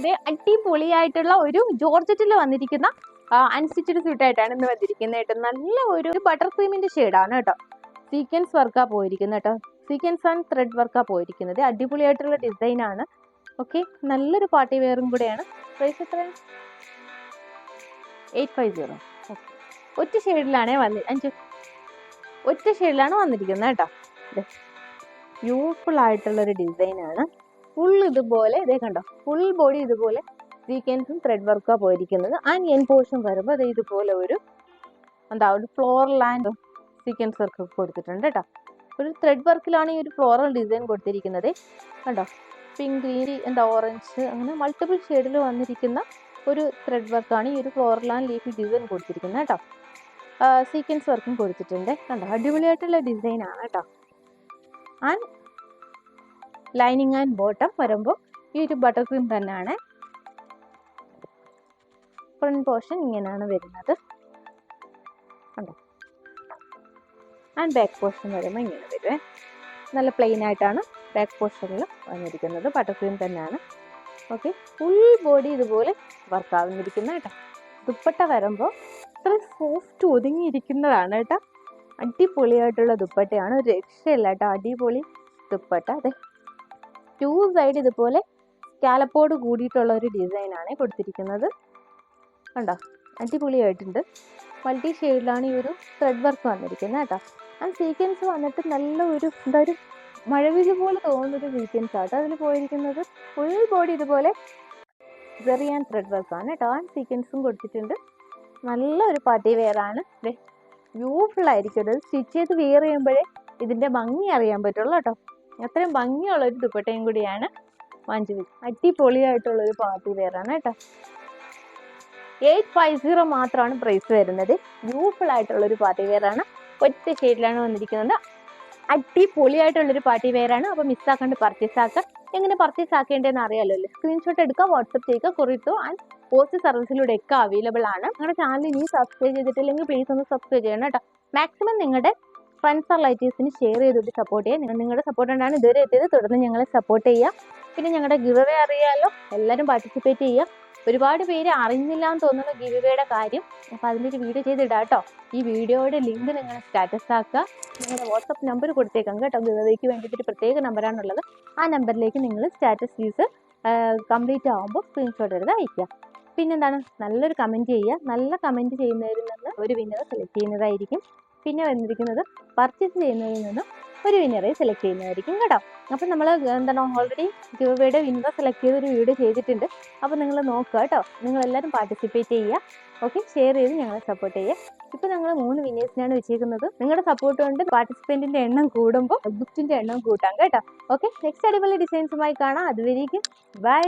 ദേ അടിപൊളിയായിട്ടുള്ള ഒരു ജോർജറ്റിൽ വന്നിരിക്കുന്ന അൺസ്റ്റിച്ചഡ് സ്യൂട്ട് ആയിട്ടാണ് ഇന്ന് വന്നിരിക്കുന്നത് കേട്ടോ. നല്ല ഒരു ബട്ടർ ക്രീമിന്റെ ഷെയ്ഡാണ് കേട്ടോ. സീക്വൻസ് വർക്കാ പോയിരിക്കുന്നത് കേട്ടോ. സീക്വൻസ് ആൻഡ് ത്രെഡ് വർക്കാ പോയിരിക്കുന്നത്. അടിപൊളിയായിട്ടുള്ള ഡിസൈൻ ആണ്. ഓക്കെ, നല്ലൊരു പാർട്ടി വെയറും കൂടെയാണ്. പ്രൈസ് എത്ര? 850. ഒറ്റ ഷെയ്ഡിലാണ് ഒറ്റ ഷെയ്ഡിലാണ് വന്നിരിക്കുന്നത് കേട്ടോ. ബ്യൂട്ടിഫുൾ ആയിട്ടുള്ളൊരു ഡിസൈനാണ്. ഫുൾ ഇതുപോലെ ഇതേ കണ്ടോ, ഫുൾ ബോഡി ഇതുപോലെ സീക്വൻസും ത്രെഡ് വർക്കാണ് പോയിരിക്കുന്നത്. ആൻഡ് എൻ പോർഷൻ വരുമ്പോൾ അത് ഇതുപോലെ ഒരു ഫ്ലോറൽ ആൻഡ് സീക്വൻസ് വർക്ക് കൊടുത്തിട്ടുണ്ട് കേട്ടോ. ഒരു ത്രെഡ് വർക്കിലാണ് ഈ ഒരു ഫ്ലോറൽ ഡിസൈൻ കൊടുത്തിരിക്കുന്നത്. കണ്ടോ, പിങ്ക്, ഗ്രീൻ, ഓറഞ്ച്, അങ്ങനെ മൾട്ടിപ്പിൾ ഷെയ്ഡിൽ വന്നിരിക്കുന്ന ഒരു ത്രെഡ് വർക്കാണ് ഈ ഒരു ഫ്ലോറൽ ആൻഡ് ലീഫി ഡിസൈൻ കൊടുത്തിരിക്കുന്നത് കേട്ടോ. സീക്വൻസ് വർക്കും കൊടുത്തിട്ടുണ്ട്. കണ്ടോ, അടിപൊളിയായിട്ടുള്ള ഡിസൈനാണ് കേട്ടോ. ആൻഡ് ലൈനിങ് ആൻഡ് ബോട്ടം വരുമ്പോൾ ഈ ഒരു ബട്ടർ ക്രീം തന്നെയാണ്. ഫ്രണ്ട് പോർഷൻ ഇങ്ങനെയാണ് വരുന്നത് കണ്ടോ. ആൻഡ് ബാക്ക് പോർഷൻ വരുമ്പോൾ ഇങ്ങനെ വരുവേ. നല്ല പ്ലെയിൻ ആയിട്ടാണ് ബാക്ക് പോർഷനിൽ വന്നിരിക്കുന്നത്. ബട്ടർ ക്രീം തന്നെയാണ്. ഓക്കെ, ഫുൾ ബോഡി ഇതുപോലെ വർക്കാവുന്നിരിക്കുന്ന കേട്ടോ. ദുപ്പട്ട വരുമ്പോൾ ഇത്ര സോഫ്റ്റ് ഒതുങ്ങിയിരിക്കുന്നതാണ് കേട്ടോ. അടിപൊളിയായിട്ടുള്ള ദുപ്പട്ടയാണ്, ഒരു രക്ഷയില്ല കേട്ടോ. അടിപൊളി ദുപ്പട്ട. അതെ, 2 സൈഡ് ഇതുപോലെ സ്കാലപ്പോട് കൂടിയിട്ടുള്ള ഒരു ഡിസൈനാണ് കൊടുത്തിരിക്കുന്നത് കണ്ടോ. അടിപൊളിയായിട്ടുണ്ട്. മൾട്ടി ഷെയ്ഡിലാണ് ഈ ഒരു ത്രെഡ് വർക്ക് വന്നിരിക്കുന്നത് കേട്ടോ. ആ സീക്വൻസ് വന്നിട്ട് നല്ല ഒരു ഒരു മഴവില് പോലെ തോന്നുന്നൊരു സീക്വൻസ് ആട്ടോ അതിൽ പോയിരിക്കുന്നത്. ഫുൾ ബോഡി ഇതുപോലെ ജെറി ആൻഡ് ത്രെഡ് വർക്കാണ് കേട്ടോ. ആ സീക്വൻസും കൊടുത്തിട്ടുണ്ട്. നല്ലൊരു പാർട്ടി വെയർ ആണ്. ബ്യൂട്ടിഫുൾ ആയിരിക്കും. അത് സ്റ്റിച്ച് ചെയ്ത് വെയർ ചെയ്യുമ്പോഴേ ഇതിൻ്റെ ഭംഗി അറിയാൻ പറ്റുള്ളൂ കേട്ടോ. അത്രയും ഭംഗിയുള്ളൊരു ദുപ്പട്ടയും കൂടിയാണ് വാങ്ങിച്ചത്. അടിപൊളിയായിട്ടുള്ളൊരു പാർട്ടി വെയർ ആണ് കേട്ടോ. 850 മാത്രമാണ് പ്രൈസ് വരുന്നത്. ബ്യൂട്ടിഫുൾ ആയിട്ടുള്ളൊരു പാർട്ടി വെയർ ആണ്. ഒറ്റ ഷെയ്ഡിലാണ് വന്നിരിക്കുന്നത്. അടിപൊളിയായിട്ടുള്ളൊരു പാർട്ടി വെയർ ആണ്. അപ്പോൾ മിസ്സാക്കാണ്ട് പർച്ചേസ് ആക്കുക. എങ്ങനെ പർച്ചേസ് ആക്കേണ്ടതെന്ന് അറിയാമല്ലോ. സ്ക്രീൻഷോട്ട് എടുക്കുക, വാട്സപ്പ് ചെയ്യുക. കൊറിയർ ആൻഡ് പോസ്റ്റ് സർവീസിലൂടെ ഒക്കെ അവൈലബിൾ ആണ്. നിങ്ങളുടെ ചാനൽ ഇനി സബ്സ്ക്രൈബ് ചെയ്തിട്ടില്ലെങ്കിൽ പ്ലീസ് ഒന്ന് സബ്സ്ക്രൈബ് ചെയ്യണം കേട്ടോ. മാക്സിമം നിങ്ങളുടെ ഫ്രണ്ട്സ് ആർ റിലേറ്റീവ്സിന് ഷെയർ ചെയ്തിട്ട് സപ്പോർട്ട് ചെയ്യുക. നിങ്ങളുടെ സപ്പോർട്ട് കൊണ്ടാണ് ഇതുവരെ എത്തിയത്. തുടർന്ന് ഞങ്ങളെ സപ്പോർട്ട് ചെയ്യുക. പിന്നെ ഞങ്ങളുടെ ഗിവ് അവേ അറിയാമല്ലോ, എല്ലാവരും പാർട്ടിസിപ്പേറ്റ് ചെയ്യുക. ഒരുപാട് പേര് അറിഞ്ഞില്ല എന്ന് തോന്നുന്നു ഗിവ് അവേയുടെ കാര്യം. അപ്പോൾ അതിൻ്റെ ഒരു വീഡിയോ ചെയ്തിടാം കേട്ടോ. ഈ വീഡിയോയുടെ ലിങ്ക് നിങ്ങൾ സ്റ്റാറ്റസ് ആക്കുക. നിങ്ങളുടെ വാട്സപ്പ് നമ്പർ കൊടുത്തേക്കാം കേട്ടോ. ഗിവ് അവേക്ക് വേണ്ടിയിട്ട് ഒരു പ്രത്യേക നമ്പറാണുള്ളത്. ആ നമ്പറിലേക്ക് നിങ്ങൾ സ്റ്റാറ്റസ് ഫീസ് കംപ്ലീറ്റ് ആകുമ്പോൾ സ്ക്രീൻഷോട്ട് എടുത്ത് അയക്കുക. പിന്നെന്താണ്, നല്ലൊരു കമൻറ്റ് ചെയ്യുക. നല്ല കമൻറ്റ് ചെയ്യുന്നവരിൽ നിന്ന് ഒരു വിന്നറെ സെലക്ട് ചെയ്യുന്നതായിരിക്കും. പിന്നെ വന്നിരിക്കുന്നത് പർച്ചേസ് ചെയ്യുന്നതിൽ നിന്നും ഒരു വിന്നറെ സെലക്ട് ചെയ്യുന്നതായിരിക്കും കേട്ടോ. അപ്പോൾ നമ്മൾ ഓൾറെഡി ഗിവ് അവേയുടെ വിന്നറെ സെലക്ട് ചെയ്തൊരു വീഡിയോ ചെയ്തിട്ടുണ്ട്. അപ്പോൾ നിങ്ങൾ നോക്കുക കേട്ടോ. നിങ്ങളെല്ലാവരും പാർട്ടിസിപ്പേറ്റ് ചെയ്യുക. ഓക്കെ, ഷെയർ ചെയ്ത് ഞങ്ങളെ സപ്പോർട്ട് ചെയ്യുക. ഇപ്പോൾ ഞങ്ങൾ 3 വിന്നേഴ്സിനാണ് വെച്ചേക്കുന്നത്. നിങ്ങളുടെ സപ്പോർട്ട് കൊണ്ട് പാർട്ടിസിപ്പൻറ്റിൻ്റെ എണ്ണം കൂടുമ്പോൾ ഗിഫ്റ്റിൻ്റെ എണ്ണം കൂട്ടാം കേട്ടോ. ഓക്കെ, നെക്സ്റ്റ് അടിപൊളി ഡിസൈൻസുമായി കാണാം. അതുവരേക്കും ബൈ.